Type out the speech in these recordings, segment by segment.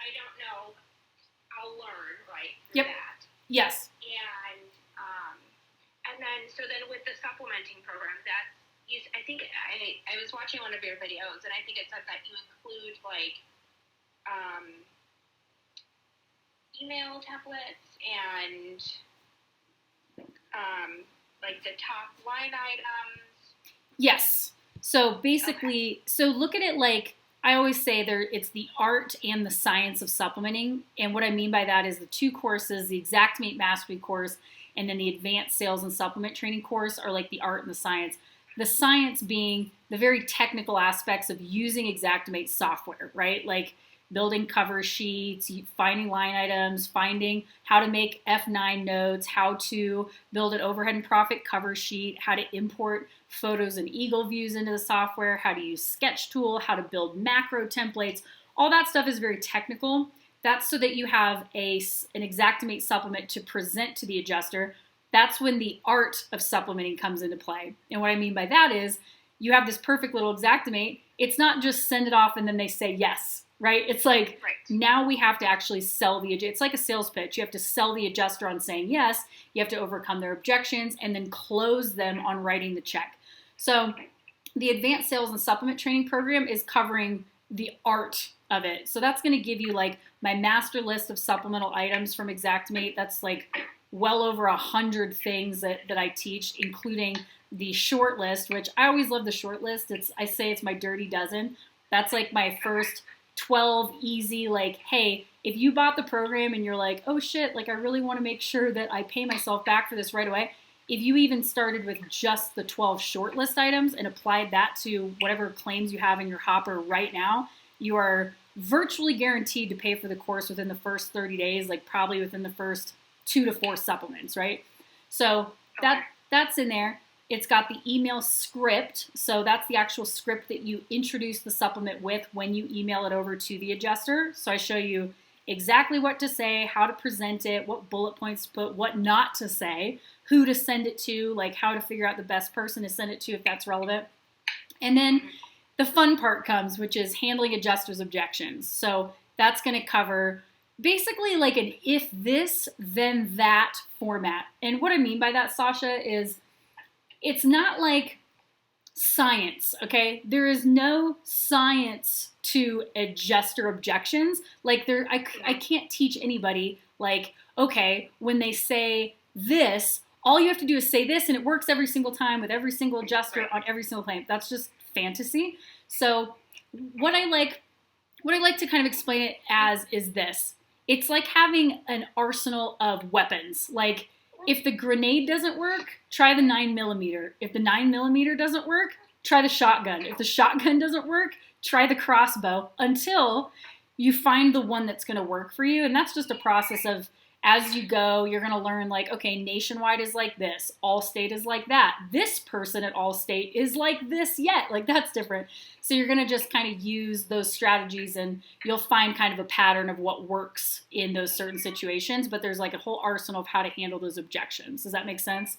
I don't know, I'll learn, right, through that. Yes. And then, so then with the supplementing program, I think I was watching one of your videos, and I think it said that you include, like, email templates and, like, the top line items. Yes. So basically, so look at it like, I always say it's the art and the science of supplementing. And what I mean by that is the two courses, the Xactimate Mastery course and then the Advanced Sales and Supplement Training course are like the art and the science. The science being the very technical aspects of using Xactimate software, right? Like building cover sheets, finding line items, finding how to make F9 notes, how to build an overhead and profit cover sheet, how to import photos and eagle views into the software, how to use Sketch Tool, how to build macro templates. All that stuff is very technical. That's so that you have an Xactimate supplement to present to the adjuster. That's when the art of supplementing comes into play. And what I mean by that is you have this perfect little Xactimate. It's not just send it off and then they say yes, right? It's like now we have to actually sell it's like a sales pitch. You have to sell the adjuster on saying yes. You have to overcome their objections and then close them on writing the check. So the Advanced Sales and Supplement Training program is covering the art of it. So that's going to give you like my master list of supplemental items from Xactimate. That's like well over 100 things that I teach, including the short list, which I always love the short list. I say it's my dirty dozen. That's like my first 12 easy, like, hey, if you bought the program and you're like, oh shit, like I really want to make sure that I pay myself back for this right away. If you even started with just the 12 shortlist items and applied that to whatever claims you have in your hopper right now, you are virtually guaranteed to pay for the course within the first 30 days, like probably within the first 2 to 4 supplements, right? So that's in there. It's got the email script. So that's the actual script that you introduce the supplement with when you email it over to the adjuster. So I show you exactly what to say, how to present it, what bullet points to put, what not to say, who to send it to, like how to figure out the best person to send it to if that's relevant. And then the fun part comes, which is handling adjusters' objections. So that's going to cover basically like an if this, then that format. And what I mean by that, Sasha, is it's not like science, okay? There is no science to adjuster objections. Like I can't teach anybody like, okay, when they say this, all you have to do is say this and it works every single time with every single adjuster on every single claim. That's just fantasy. So what I like to kind of explain it as is this. It's like having an arsenal of weapons. Like if the grenade doesn't work, try the 9mm. If the 9mm doesn't work, try the shotgun. If the shotgun doesn't work, try the crossbow until you find the one that's going to work for you. And that's just a process of, as you go, you're going to learn like, okay, Nationwide is like this. Allstate is like that. This person at Allstate is like this yet. Like that's different. So you're going to just kind of use those strategies and you'll find kind of a pattern of what works in those certain situations. But there's like a whole arsenal of how to handle those objections. Does that make sense?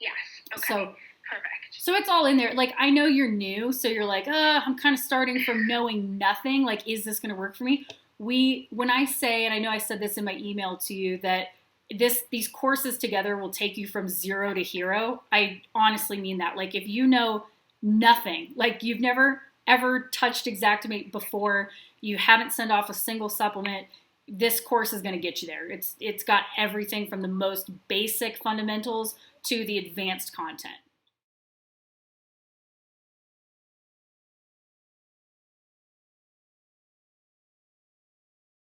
Yes. Okay. So, perfect. So it's all in there. Like, I know you're new, so you're like, I'm kind of starting from knowing nothing. Like, is this going to work for me? When I say, and I know I said this in my email to you, that these courses together will take you from 0 to hero, I honestly mean that. Like, if you know nothing, like you've never ever touched Xactimate before, you haven't sent off a single supplement, this course is going to get you there. It's got everything from the most basic fundamentals to the advanced content.